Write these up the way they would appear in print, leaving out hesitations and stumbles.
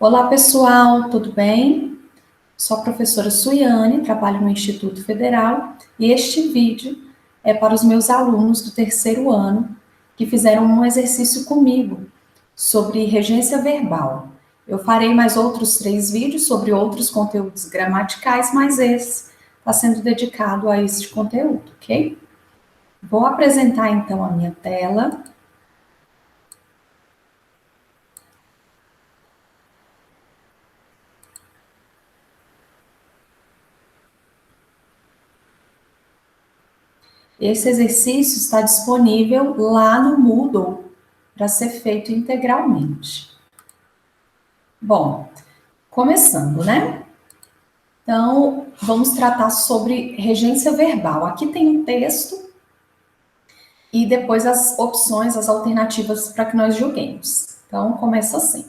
Olá, pessoal, tudo bem? Sou a professora Suiane, trabalho no Instituto Federal e este vídeo é para os meus alunos do terceiro ano que fizeram um exercício comigo sobre regência verbal. Eu farei mais outros 3 vídeos sobre outros conteúdos gramaticais, mas esse está sendo dedicado a este conteúdo, ok? Vou apresentar então a minha tela. Esse exercício está disponível lá no Moodle para ser feito integralmente. Bom, começando, né? Então, vamos tratar sobre regência verbal. Aqui tem um texto e depois as opções, as alternativas para que nós julguemos. Então, começa assim.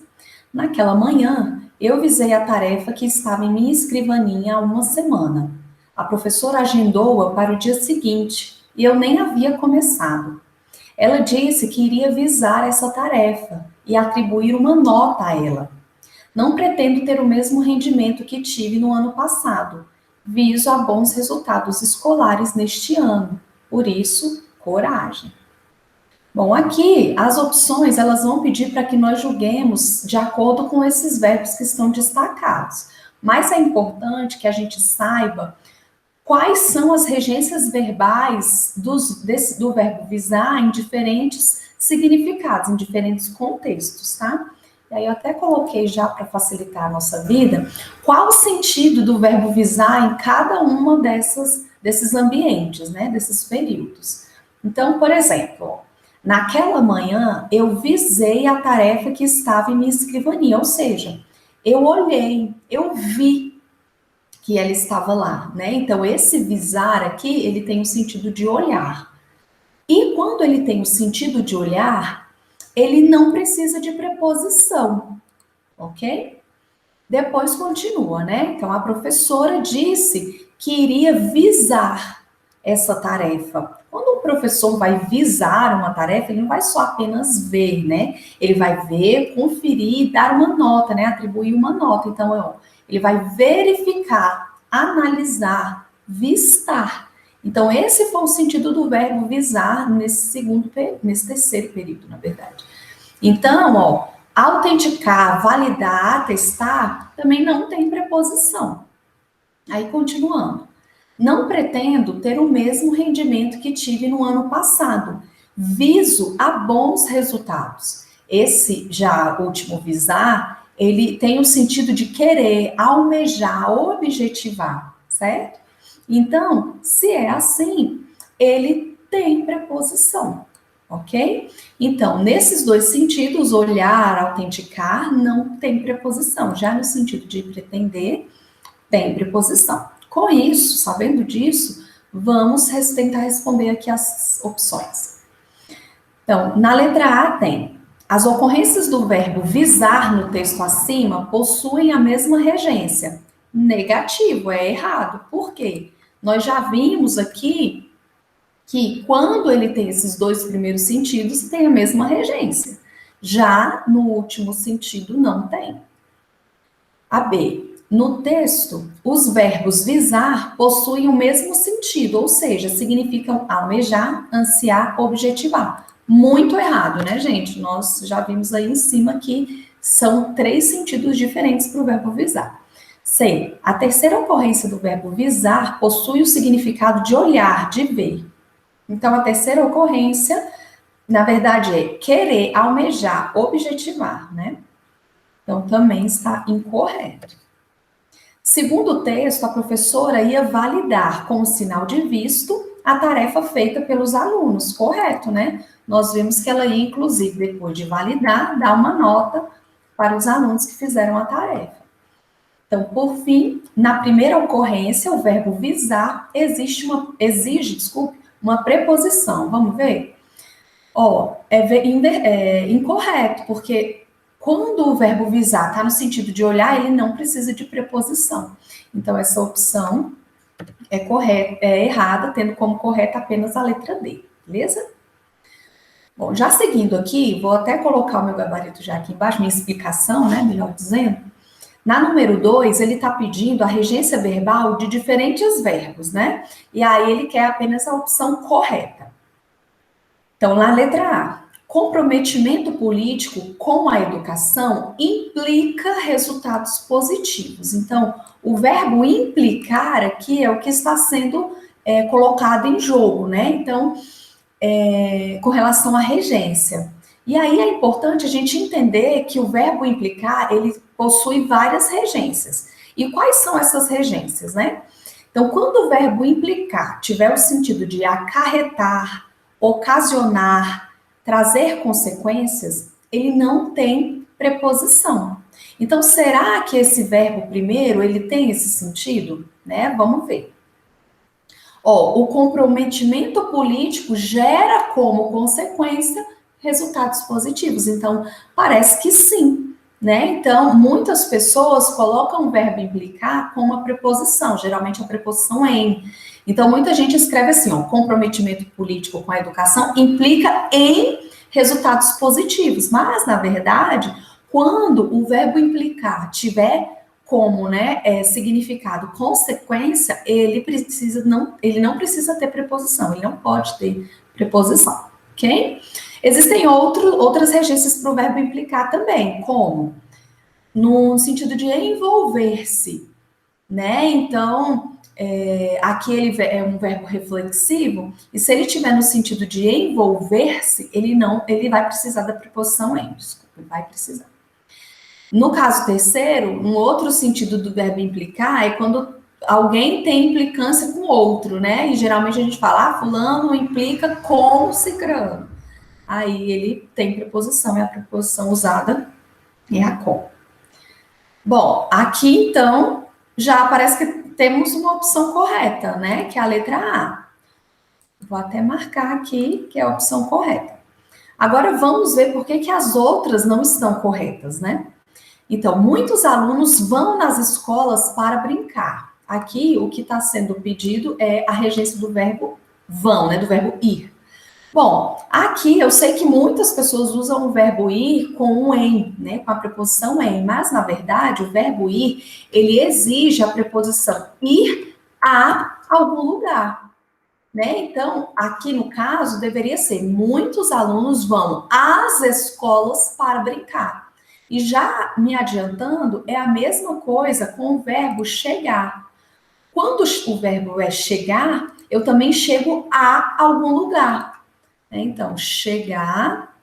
Naquela manhã, eu visei a tarefa que estava em minha escrivaninha há uma semana. A professora agendou-a para o dia seguinte e eu nem havia começado. Ela disse que iria visar essa tarefa e atribuir uma nota a ela. Não pretendo ter o mesmo rendimento que tive no ano passado. Viso a bons resultados escolares neste ano. Por isso, coragem. Bom, aqui as opções elas vão pedir para que nós julguemos de acordo com esses verbos que estão destacados. Mas é importante que a gente saiba quais são as regências verbais do verbo visar em diferentes significados, em diferentes contextos, tá? E aí eu até coloquei já para facilitar a nossa vida, qual o sentido do verbo visar em cada uma desses ambientes, né? Desses períodos. Então, por exemplo, naquela manhã eu visei a tarefa que estava em minha escrivaninha, ou seja, eu olhei, eu vi que ela estava lá, né? Então, esse visar aqui, ele tem o sentido de olhar. E quando ele tem o sentido de olhar, ele não precisa de preposição, ok? Depois continua, né? Então, a professora disse que iria visar essa tarefa. Quando o professor vai visar uma tarefa, ele não vai só apenas ver, né? Ele vai ver, conferir, dar uma nota, né? Atribuir uma nota. Então, ele vai verificar, analisar, vistar. Então, esse foi o sentido do verbo visar nesse terceiro período, na verdade. Então, autenticar, validar, atestar, também não tem preposição. Aí, continuando. Não pretendo ter o mesmo rendimento que tive no ano passado. Viso a bons resultados. Esse já último visar, ele tem o sentido de querer, almejar, objetivar, certo? Então, se é assim, ele tem preposição, ok? Então, nesses dois sentidos, olhar, autenticar, não tem preposição. Já no sentido de pretender, tem preposição. Com isso, sabendo disso, vamos tentar responder aqui as opções. Então, na letra A tem: as ocorrências do verbo visar no texto acima possuem a mesma regência. Negativo, é errado. Por quê? Nós já vimos aqui que quando ele tem esses dois primeiros sentidos, tem a mesma regência. Já no último sentido, não tem. A B. No texto, os verbos visar possuem o mesmo sentido, ou seja, significam almejar, ansiar, objetivar. Muito errado, né, gente? Nós já vimos aí em cima que são 3 sentidos diferentes para o verbo visar. C. A terceira ocorrência do verbo visar possui o significado de olhar, de ver. Então, a terceira ocorrência, na verdade, é querer, almejar, objetivar, né? Então, também está incorreto. Segundo o texto, a professora ia validar com o sinal de visto a tarefa feita pelos alunos, correto, né? Nós vimos que ela ia, inclusive, depois de validar, dar uma nota para os alunos que fizeram a tarefa. Então, por fim, na primeira ocorrência, o verbo visar exige uma preposição. Vamos ver? Incorreto, porque quando o verbo visar está no sentido de olhar, ele não precisa de preposição. Então, essa opção é errada, tendo como correta apenas a letra D, beleza? Bom, já seguindo aqui, vou até colocar o meu gabarito já aqui embaixo, minha explicação, né, melhor dizendo. Na número 2, ele está pedindo a regência verbal de diferentes verbos, né? E aí ele quer apenas a opção correta. Então, na letra A, comprometimento político com a educação implica resultados positivos. Então, o verbo implicar aqui é o que está sendo colocado em jogo, né? Então, com relação à regência. E aí é importante a gente entender que o verbo implicar, ele possui várias regências. E quais são essas regências, né? Então, quando o verbo implicar tiver o sentido de acarretar, ocasionar, trazer consequências, ele não tem preposição. Então, será que esse verbo primeiro, ele tem esse sentido? Né? Vamos ver. O comprometimento político gera como consequência resultados positivos. Então, parece que sim, né? Então, muitas pessoas colocam o verbo implicar com uma preposição, geralmente a preposição em. Então, muita gente escreve assim, comprometimento político com a educação implica em resultados positivos. Mas, na verdade, quando o verbo implicar tiver como, significado consequência, ele não precisa ter preposição, ele não pode ter preposição, ok? Existem outras regências para o verbo implicar também, como no sentido de envolver-se, né? Então, aqui ele é um verbo reflexivo, e se ele tiver no sentido de envolver-se, ele vai precisar da preposição em, desculpa, vai precisar. No caso terceiro, um outro sentido do verbo implicar é quando alguém tem implicância com outro, né? E geralmente a gente fala, fulano implica com cicrano. Aí ele tem preposição, e a preposição usada é a com. Bom, aqui então já parece que temos uma opção correta, né? Que é a letra A. Vou até marcar aqui que é a opção correta. Agora vamos ver por que as outras não estão corretas, né? Então, muitos alunos vão nas escolas para brincar. Aqui, o que está sendo pedido é a regência do verbo vão, né? Do verbo ir. Bom, aqui eu sei que muitas pessoas usam o verbo ir com um em, né? Com a preposição em, mas na verdade o verbo ir, ele exige a preposição ir a algum lugar, né? Então, aqui no caso, deveria ser muitos alunos vão às escolas para brincar. E já me adiantando, é a mesma coisa com o verbo chegar. Quando o verbo é chegar, eu também chego a algum lugar. Então, chegar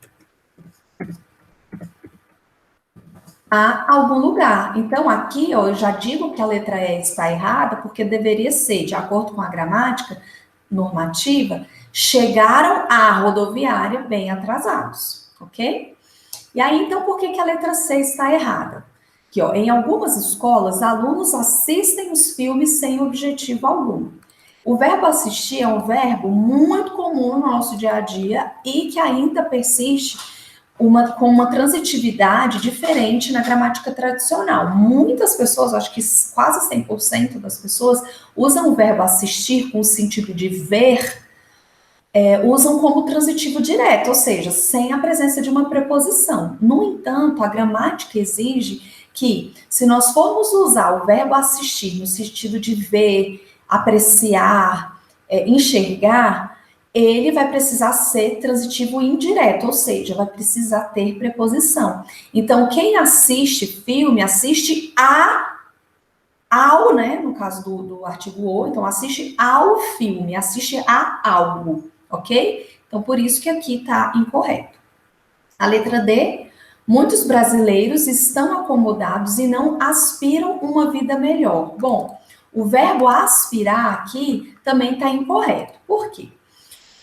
a algum lugar. Então, aqui, eu já digo que a letra E está errada, porque deveria ser, de acordo com a gramática normativa, chegaram à rodoviária bem atrasados, ok? E aí, então, por que a letra C está errada? Aqui, em algumas escolas, alunos assistem os filmes sem objetivo algum. O verbo assistir é um verbo muito comum no nosso dia a dia e que ainda persiste com uma transitividade diferente na gramática tradicional. Muitas pessoas, acho que quase 100% das pessoas, usam o verbo assistir com o sentido de ver, usam como transitivo direto, ou seja, sem a presença de uma preposição. No entanto, a gramática exige que, se nós formos usar o verbo assistir no sentido de ver, apreciar, enxergar, ele vai precisar ser transitivo indireto, ou seja, vai precisar ter preposição. Então, quem assiste filme, assiste ao, né, no caso do artigo o, então assiste ao filme, assiste a algo, ok? Então, por isso que aqui está incorreto. A letra D, muitos brasileiros estão acomodados e não aspiram uma vida melhor. Bom, o verbo aspirar aqui também está incorreto. Por quê?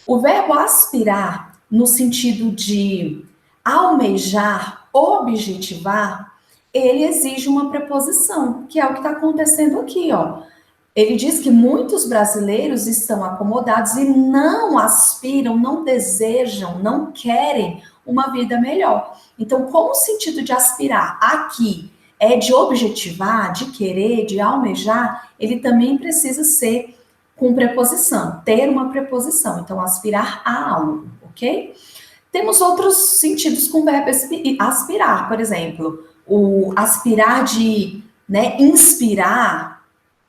O verbo aspirar, no sentido de almejar, objetivar, ele exige uma preposição, que é o que está acontecendo aqui, ó. Ele diz que muitos brasileiros estão acomodados e não aspiram, não desejam, não querem uma vida melhor. Então, como o sentido de aspirar aqui é de objetivar, de querer, de almejar, ele também precisa ser com preposição, ter uma preposição. Então, aspirar a algo, ok? Temos outros sentidos com o verbo aspirar, por exemplo, o aspirar de, né, inspirar,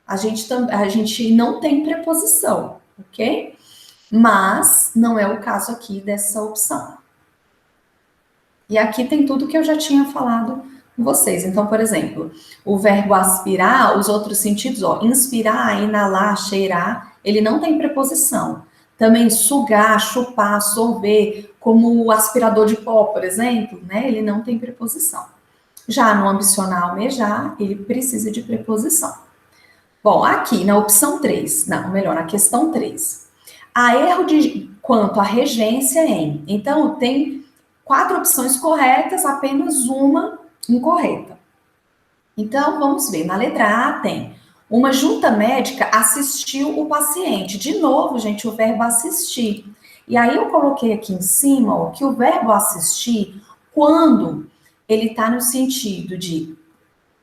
a gente não tem preposição, ok? Mas não é o caso aqui dessa opção. E aqui tem tudo que eu já tinha falado com vocês. Então, por exemplo, o verbo aspirar, os outros sentidos, ó, inspirar, inalar, cheirar, ele não tem preposição. Também sugar, chupar, sorver, como o aspirador de pó, por exemplo, né? Ele não tem preposição. Já no ambicional almejar, ele precisa de preposição. Bom, aqui na opção 3, não, melhor, na questão 3. Há erro quanto à regência em. Então, tem 4 opções corretas, apenas uma incorreta. Então, vamos ver. Na letra A tem: uma junta médica assistiu o paciente. De novo, gente, o verbo assistir. E aí eu coloquei aqui em cima, ó, que o verbo assistir, quando ele está no sentido de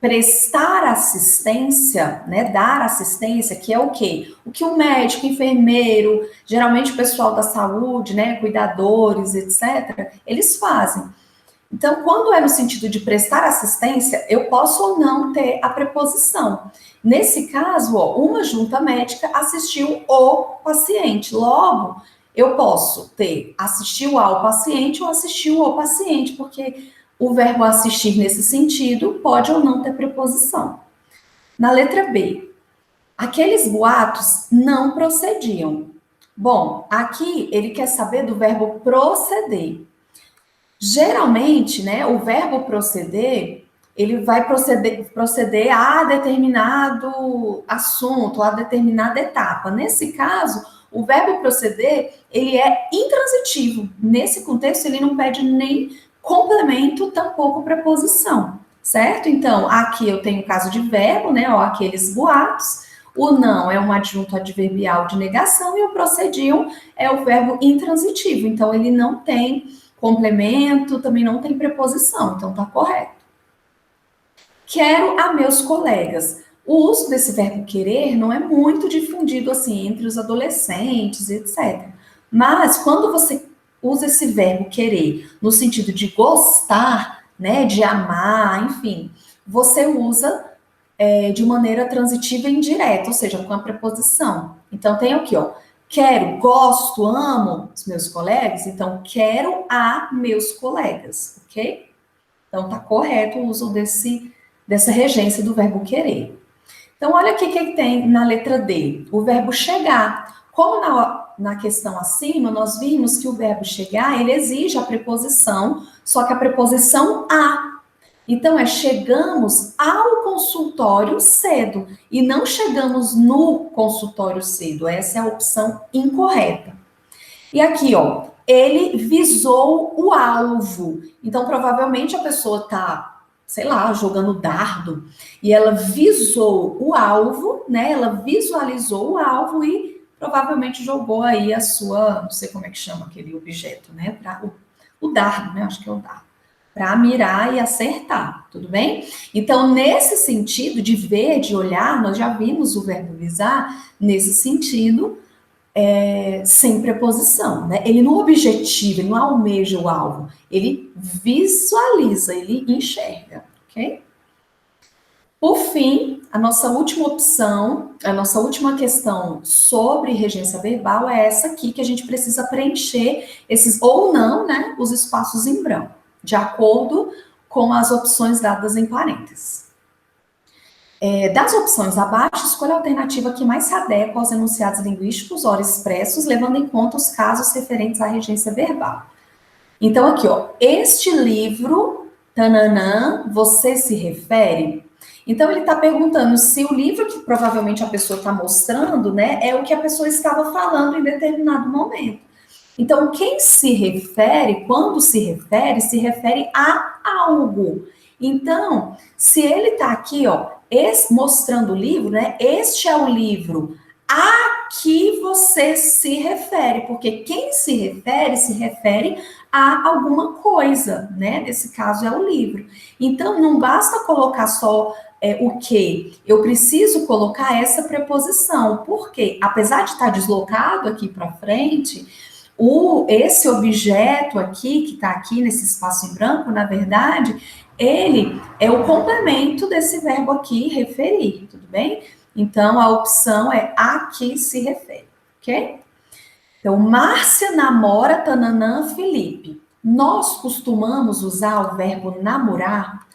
prestar assistência, né, dar assistência, que é o quê? O que o médico, enfermeiro, geralmente o pessoal da saúde, né, cuidadores, etc., eles fazem. Então, quando é no sentido de prestar assistência, eu posso ou não ter a preposição. Nesse caso, ó, uma junta médica assistiu o paciente. Logo, eu posso ter assistiu ao paciente ou assistiu o paciente, porque o verbo assistir nesse sentido pode ou não ter preposição. Na letra B, aqueles boatos não procediam. Bom, aqui ele quer saber do verbo proceder. Geralmente, né, o verbo proceder, ele vai proceder a determinado assunto, a determinada etapa. Nesse caso, o verbo proceder, ele é intransitivo. Nesse contexto, ele não pede nem complemento, tampouco preposição, certo? Então, aqui eu tenho o caso de verbo, né, ó, aqueles boatos. O não é um adjunto adverbial de negação e o procediam é o verbo intransitivo. Então, ele não tem complemento, também não tem preposição, então tá correto. Quero a meus colegas. O uso desse verbo querer não é muito difundido assim entre os adolescentes, etc. Mas quando você usa esse verbo querer no sentido de gostar, né, de amar, enfim, você usa de maneira transitiva e indireta, ou seja, com a preposição. Então tem aqui, ó, quero, gosto, amo os meus colegas, então quero a meus colegas, ok? Então tá correto o uso dessa regência do verbo querer. Então olha aqui o que tem na letra D, o verbo chegar. Como na questão acima, nós vimos que o verbo chegar, ele exige a preposição, só que a preposição a. Então, chegamos ao consultório cedo e não chegamos no consultório cedo. Essa é a opção incorreta. E aqui, ó, ele visou o alvo. Então, provavelmente a pessoa tá, sei lá, jogando dardo e ela visou o alvo, né? Ela visualizou o alvo e provavelmente jogou aí a sua, não sei como é que chama aquele objeto, né? O dardo, né? Acho que é o dardo. Para mirar e acertar, tudo bem? Então, nesse sentido de ver, de olhar, nós já vimos o verbo visar nesse sentido, sem preposição, né? Ele não objetiva, ele não almeja o alvo, ele visualiza, ele enxerga, ok? Por fim, a nossa última opção, a nossa última questão sobre regência verbal é essa aqui, que a gente precisa preencher esses ou não, né? Os espaços em branco, de acordo com as opções dadas em parênteses. Das opções abaixo, escolha a alternativa que mais se adequa aos enunciados linguísticos, ora expressos, levando em conta os casos referentes à regência verbal. Então, aqui, ó, este livro, tananã, você se refere? Então, ele está perguntando se o livro que provavelmente a pessoa está mostrando, né, é o que a pessoa estava falando em determinado momento. Então, quem se refere, quando se refere a algo. Então, se ele está aqui, ó, mostrando o livro, né? Este é o livro a que você se refere, porque quem se refere a alguma coisa, né? Nesse caso é o livro. Então, não basta colocar só o que, eu preciso colocar essa preposição, porque apesar de estar deslocado aqui para frente, Esse objeto aqui, que está aqui nesse espaço em branco, na verdade, ele é o complemento desse verbo aqui, referir, tudo bem? Então, a opção é a que se refere, ok? Então, Márcia namora Tananã Felipe. Nós costumamos usar o verbo namorar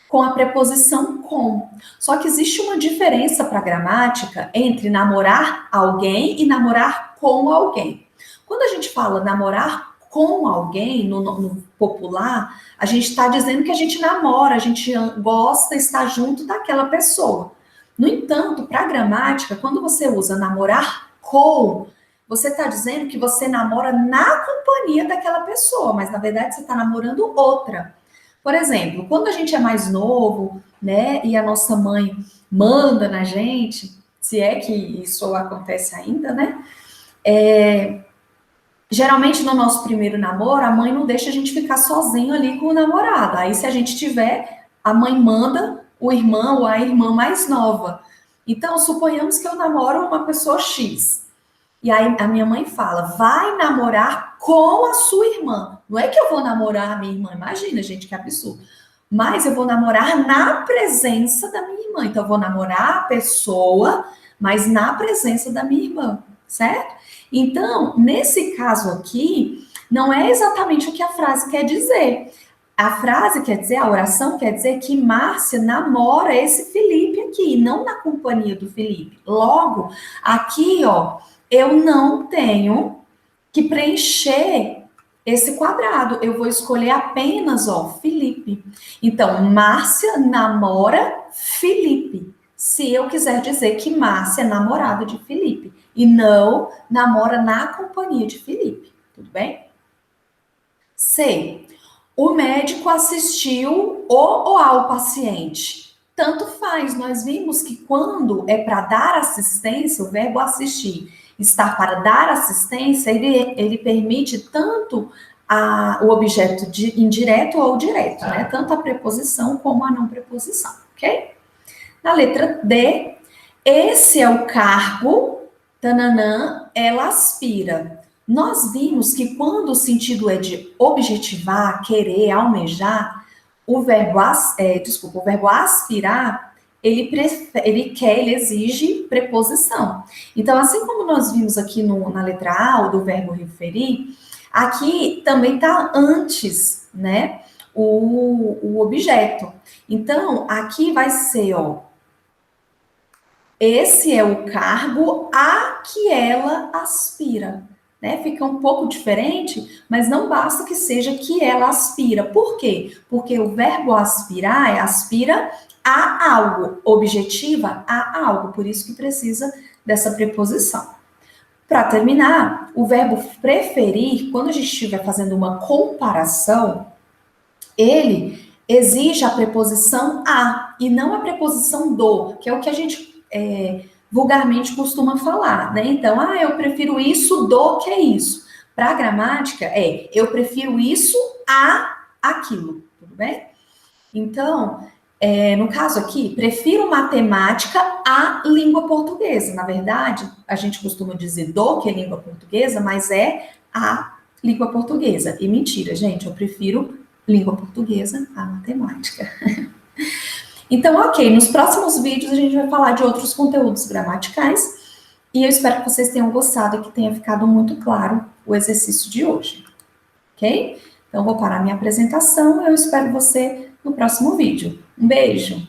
com a preposição com. Só que existe uma diferença para a gramática entre namorar alguém e namorar com alguém. Quando a gente fala namorar com alguém, no popular, a gente está dizendo que a gente namora, a gente gosta, está junto daquela pessoa. No entanto, para a gramática, quando você usa namorar com, você está dizendo que você namora na companhia daquela pessoa, mas na verdade você está namorando outra. Por exemplo, quando a gente é mais novo, né, e a nossa mãe manda na gente, se é que isso acontece ainda, né? Geralmente no nosso primeiro namoro, a mãe não deixa a gente ficar sozinho ali com o namorado. Aí, se a gente tiver, a mãe manda o irmão ou a irmã mais nova. Então, suponhamos que eu namoro uma pessoa X. E aí a minha mãe fala, vai namorar com a sua irmã. Não é que eu vou namorar a minha irmã, imagina, gente, que absurdo. Mas eu vou namorar na presença da minha irmã. Então, eu vou namorar a pessoa, mas na presença da minha irmã, certo? Então, nesse caso aqui, não é exatamente o que a frase quer dizer. A frase quer dizer, a oração quer dizer que Márcia namora esse Felipe aqui, não na companhia do Felipe. Logo, aqui, ó, eu não tenho que preencher esse quadrado. Eu vou escolher apenas, ó, Felipe. Então, Márcia namora Felipe. Se eu quiser dizer que Márcia é namorada de Felipe e não namora na companhia de Felipe. Tudo bem? C. O médico assistiu o ou ao paciente. Tanto faz. Nós vimos que quando é para dar assistência, o verbo assistir está para dar assistência, ele permite tanto o objeto indireto ou direto, né? Tanto a preposição como a não preposição, ok? Na letra D, esse é o cargo, tananã, ela aspira. Nós vimos que quando o sentido é de objetivar, querer, almejar, o verbo aspirar, ele quer, ele exige preposição. Então, assim como nós vimos aqui na letra A, do verbo referir, aqui também está antes, né, o objeto. Então, aqui vai ser, ó, esse é o cargo a que ela aspira. Né? Fica um pouco diferente, mas não basta que seja que ela aspira. Por quê? Porque o verbo aspirar aspira a algo, objetiva a algo, por isso que precisa dessa preposição. Para terminar, o verbo preferir, quando a gente estiver fazendo uma comparação, ele exige a preposição a e não a preposição do, que é o que a gente vulgarmente costuma falar, né? Então, eu prefiro isso do que isso. Para a gramática, eu prefiro isso a aquilo, tudo bem? Então, no caso aqui, prefiro matemática à língua portuguesa. Na verdade, a gente costuma dizer do que é língua portuguesa, mas é a língua portuguesa. E mentira, gente, eu prefiro língua portuguesa à matemática. Então, ok, nos próximos vídeos a gente vai falar de outros conteúdos gramaticais e eu espero que vocês tenham gostado e que tenha ficado muito claro o exercício de hoje, ok? Então, vou parar minha apresentação e eu espero você no próximo vídeo. Um beijo!